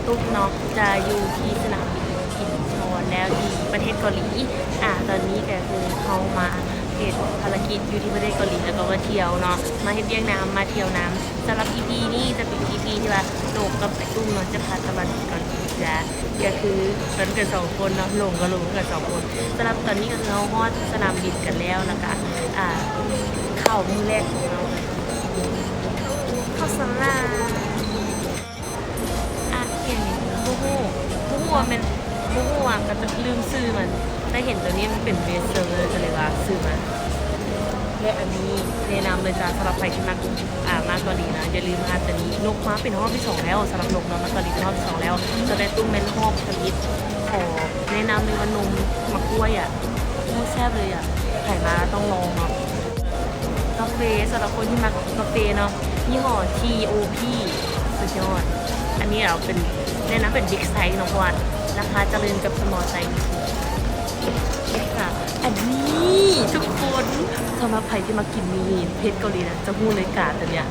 ตุ๊กเนาะจะอยู่ที่สนามบินอินชอนแล้วที่ประเทศเกาหลีตอนนี้ก็คือเขามาเหตุภารกิจอยู่ที่ประเทศเกาหลีแล้วก็มาเที่ยวเนาะมาเฮ็ดเวียกน้ำมาเที่ยวน้ำสำหรับ EP นี้จะเป็น EP ที่ว่าโลกกับไอ้ตุ้มเนาะจะพาตะวันก่อนจะก็คือเป็นกัน2 คนเนาะลงกัน2 คนสำหรับตอนนี้ก็คือเราฮอดสนามบินกันแล้วนะคะเข้ามื้อแรกของเราเข้าสนามอย่างนี้บูฮูว่ามันบูฮูว่าก็จะลืมซื้อมันแต่เห็นตัวนี้มันเป็นเบสเซอร์ก็เลยว่าซื้อมาและอันนี้แนะนำเลยจ้าสำหรับใครที่มาเกาหลีนะอย่าลืมมาตัวนี้นกมาเป็นรอบที่2แล้วสำหรับนกเนาะมาเกาหลีเป็นรอบที่2แล้วจะได้ตุ้มเป็นรอบผลิตขอแนะนำเลยว่านมมะกล้วยแซ่บเลยไข่มาต้องลองเนาะกาแฟสำหรับคนที่มากาแฟเนาะยี่ห้อ TOP สุดยอดอันนี้เราเป็นแนะนำเป็นบิ๊กไซส์เนาะเพราะว่าราคาเจริญกับสมอลไซส์ค่ะอันนี้ทุกคนสำหรับใครที่มากินมีเพชรเกาหลีนะจะหู้เลยกาดตัวเนี้ย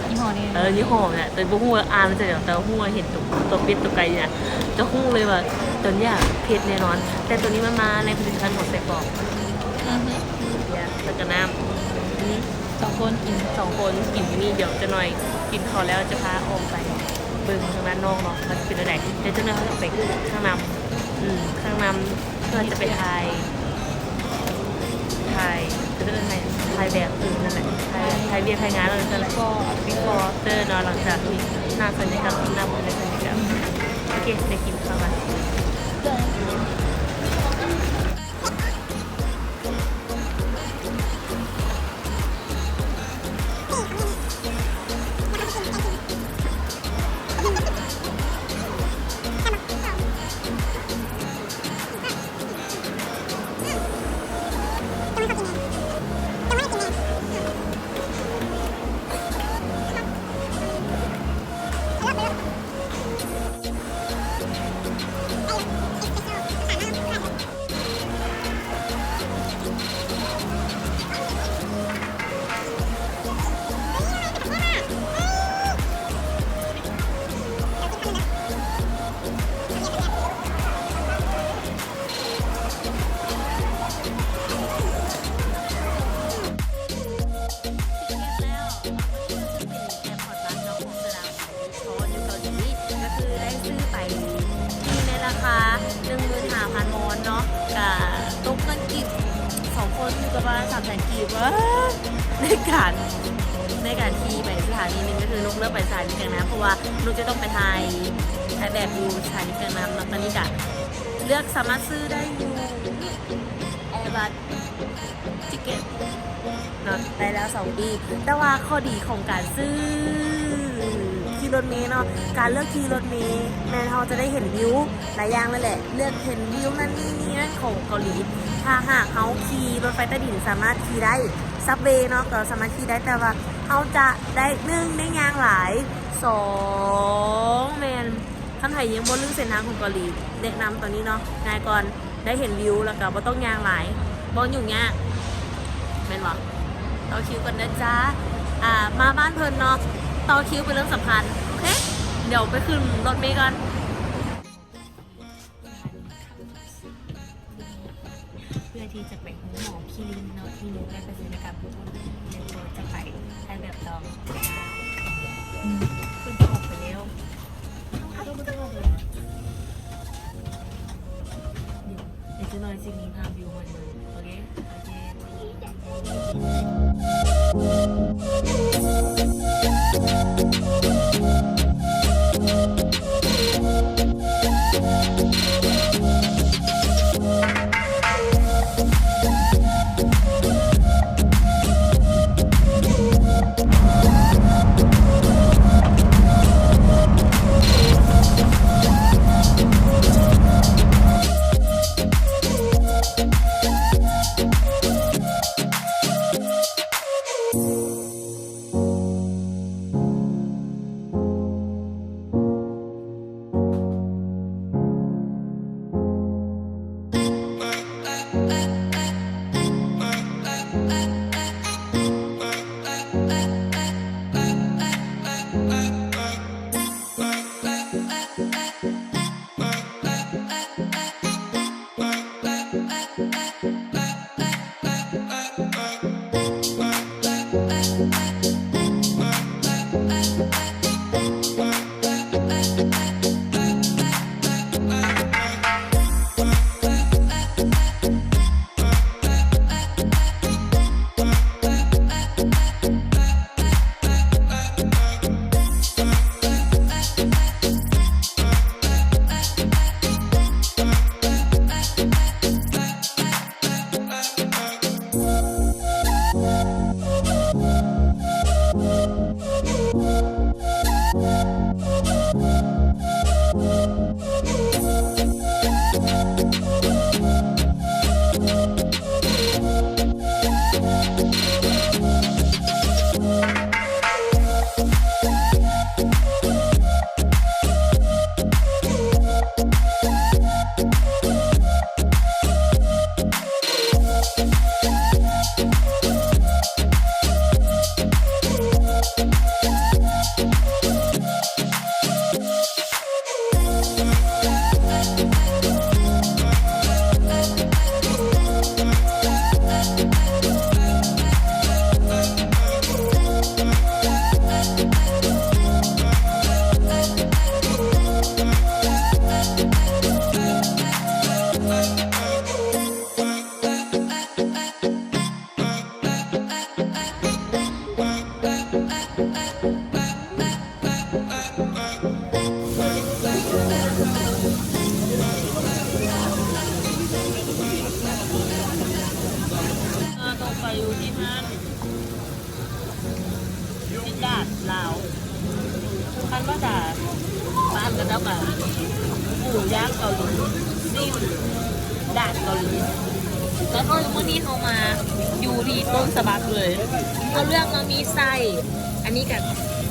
ยี่ห้อนี้ยี่ห้อเนี่ยแต่บ่หู้มันจะเดี๋ยวแต่หู้เห็นตัวเป็ดตัวไก่เนี่ยจะหู้เลยว่าตัวเนี้ยเพชรแน่นอนแต่ตัวนี้มันมาในผลิตภัณฑ์ของไซบอร์กเนี่ยแล้วก็น้ำ2 คนกิน2 คนกินที่นี่เดี๋ยวจะหน่อยกินเขาแล้วจะพาออกไปเบิ่งทางด้านนอกเนาะมันเป็นอะไรเดี๋ยวจะหน่อยเขาจะไปข้างนำข้างนำเพื่อจะไปถ่ายจะเป็นถ่ายแบบนั่นแหละถ่ายเบียร์ถ่ายงานอะไรนั่นแหละบิ๊กบอสเตอร์เนาะหลังจากที่หน้าสัญญกรรมหน้ามือในสัญญกรรมโอเคได้กินข้าวกัน15,000 วอนเนาะกับตุ๊กเงินกีบ2 คนอยู่กับว่า300,000 กีบว่าในการที่ไปสถานีนึงก็คือนกเลือกไปสถานีกลางน้ำเพราะว่านกจะต้องไปถ่ายแบบอยู่สถานีกลางน้ำแล้วตอนนี้ก็เลือกสามารถซื้อได้อยู่แอร์บัสทิเก็ตเนาะได้แล้ว2 ดีแต่ว่าข้อดีของการซื้อขี่รถเมล์เนาะการเลือกขี่รถเมล์แม้เราจะได้เห็นวิวหลายอย่างเลยแหละเลือกเห็นวิวนั่นนี่นั่นของเกาหลีถ้าหากเขาขี่รถไฟใต้ดินสามารถขี่ได้ซับเวย์เนาะก็สามารถขี่ได้แต่ว่าเขาจะได้1ได้ยางหลาย2แมนท่านไทยยังบนเรื่องเส้นทางของเกาหลีแนะนำตอนนี้เนาะง่ายก่อนได้เห็นวิวแล้วก็บ่ต้องยางหลายบ่ยุ่งยากแมนบอกต่อคิวกันนะจ๊ะมาบ้านเพลินเนาะต่อคิวเป็นเรื่องสำคัญโอเคเดี๋ยวไปขึ้นรถเมล์กันเพื่อที่จะไปหมอคิรินเนาะที่นุ๊กได้ไปศัลยกรรมทุกคนเดี๋ยวเราจะไปถ่ายแบบดองขึ้นออกไปแล้วเดี๋ยวจะนอนสิ่งนี้พาวิวมันโอเค ตรงไปอยู่ที่ห้างจินดาดลาวท่านก็จะบ้านกันแล้วกันหมูย่างเกาหลีซิ่วดาดเกาหลีแล้วก็เมื่อนี้เขามาอยู่ที่ต้นสะบักเลยเขาเลือกมามีไส้อันนี้กับ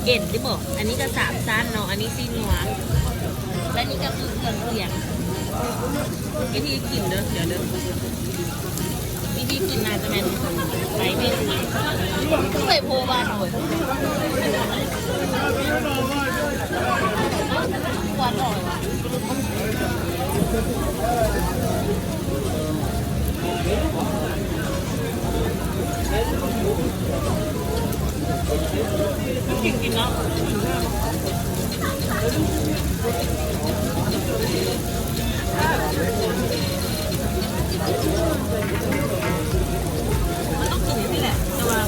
เอ็นที่บอกอันนี้ก็สามชั้นเนาะอันนี้ซีนัวและนี่ก็คือเครื่องเคียงวิธีกินเด้อเดี๋ยวเด้อวิธีกินน่าจะเป็นไหนเมนูไหนก็ใส่โพบานเลยหวานอร่อยว่ะกินเนาะมันต้องกินอย่างนี้แหละแต่ว่า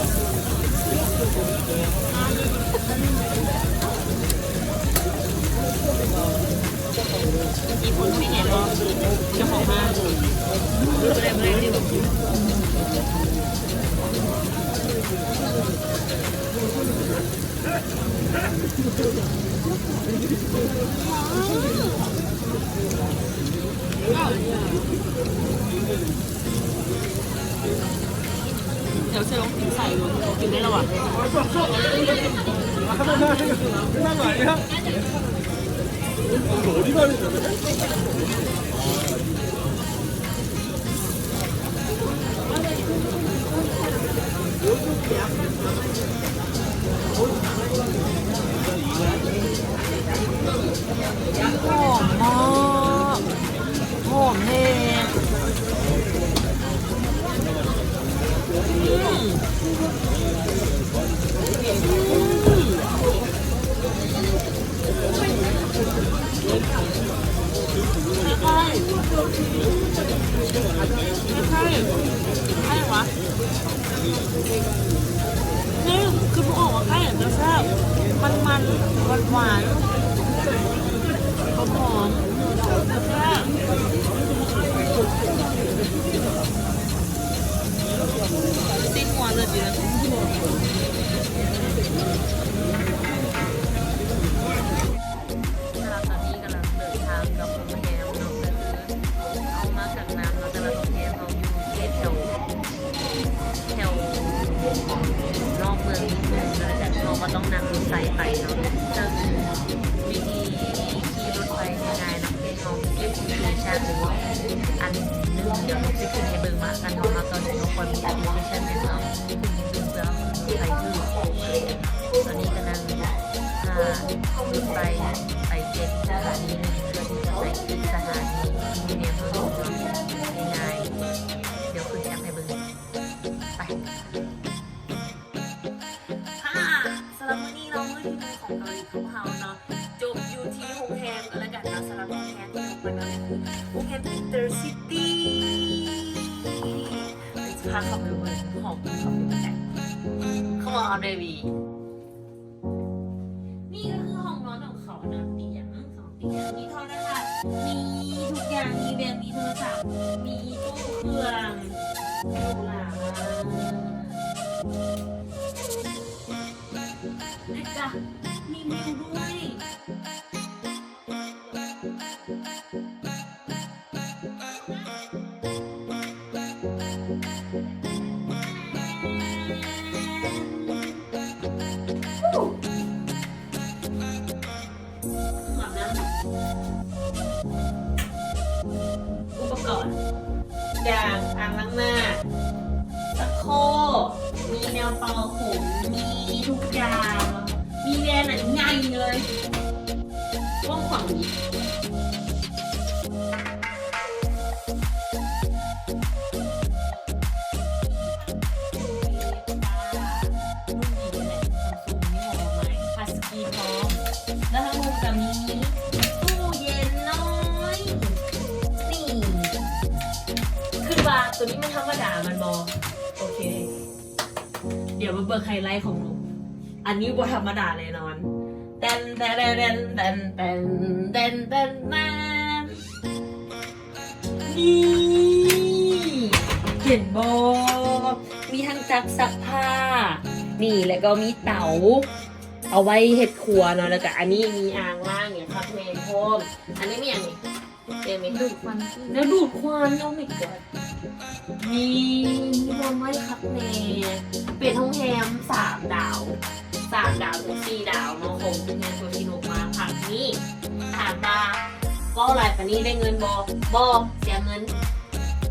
อีคนไม่เห็นหรอกเจ้าของบ้านไม่ได้ดีเดี๋ยวเซลล์กินใส่ดูกินได้แล้วอ่ะหอมมากหอมเท่ใช่วะนี่คือผมออกมาใกล้อย่างจะแซ่บมันหวานหวานหอมแซ่บติ้งหวานเลยดีนะตอนนี้กำลังเดินทางกับโรงแรมเนาะก็คือเอามาจากน้ำเราแต่ละโรงแรมเราอยู่แถวนอกเมืองนิดนึงนะแต่เราก็ต้องนั่งรถไฟไปเนาะซึ่งวิธีขี่รถไฟง่ายๆเนาะให้เราเก็บแอปพลิเคชันหรือว่าอันนึงเดี๋ยวเราจะขึ้นให้เบิ่งมากันเรามาตอนนี้เราควรมีแอปพลิเคชันเป็นเราคุณเพื่อใช้คือตอนนี้กำลังรถไฟไปเจ็ดสถานีหนึ่งเพื่อที่จะไปขึ้นสถานีที่เมียนมาง่าย พาขับไปบนห้องขับไปประจันเข้ามาเอาเดวีนี่ก็คือห้องนอนของเขานะเตียง2 เตียงมีโทรทัศน์มีทุกอย่างมีแบบมีโทรศัพท์มีตู้เครื่องดูหลานะจ๊ะมีมือด้วยอุปกรณ์อย่างอ่างล้างหน้าตะโคมีแนวเป่าผมมีทุกอย่างมีแบรนด์ใหญ่เลยกว้างขวางดีแล้วทั้งหมดจะมีตู้เย็นน้อยนี่ขึ้นมาตัวนี้ไม่ธรรมดามันบอโอเคเดี๋ยวมาเบิกไฮไลท์ของหนูอันนี้บ่ธรรมดาเลยนอนเต้นเต้นเต้นเต้นเต้นเต้นเต้นมานี่เห็นบอมีทั้งจักรซักผ้านี่แล้วก็มีเต๋าเอาไว้เห็ดครัวเนาะแล้วก็อันนี้มีอ่างล่างอย่างครับเมนโฮมอันนี้มีอย่างนี้เต็มไหมดูดควันแล้วดูดควันโอ้ไม่เกิดมีวางไว้ครับเมนเป็นห้องแฮม3 ดาวถึง4 ดาวเนาะของคุณแม่ตัวที่ลงมาผักนี้ถามมาก็อะไรปะนี้ได้เงินบอเสียเงิน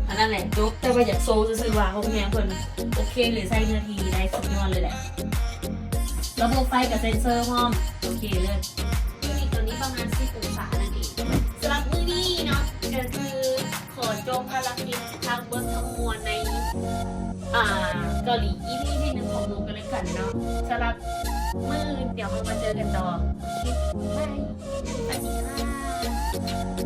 อันนั้นแหละจบแต่ว่าอยากโซ่ซื้อว่าห้องแฮมเพิ่นโอเคหรือใส่เนื้อทีได้สุดยอดเลยแหละระบบไฟกับเซนเซอร์พร้อมโอเคเลยยูนิตตัวนี้ประมาณ10 องศานั่นเองสำหรับมื้อนี้เนาะก็คือขอจบภารกิจทางเบิร์ดทั้งมวลในเกาหลี EP ที่ 1ของหนูกันเลยกันเนาะสำหรับมื้อเดี๋ยวเรามาเจอกันต่อคลิปบายสวัสดีค่ะ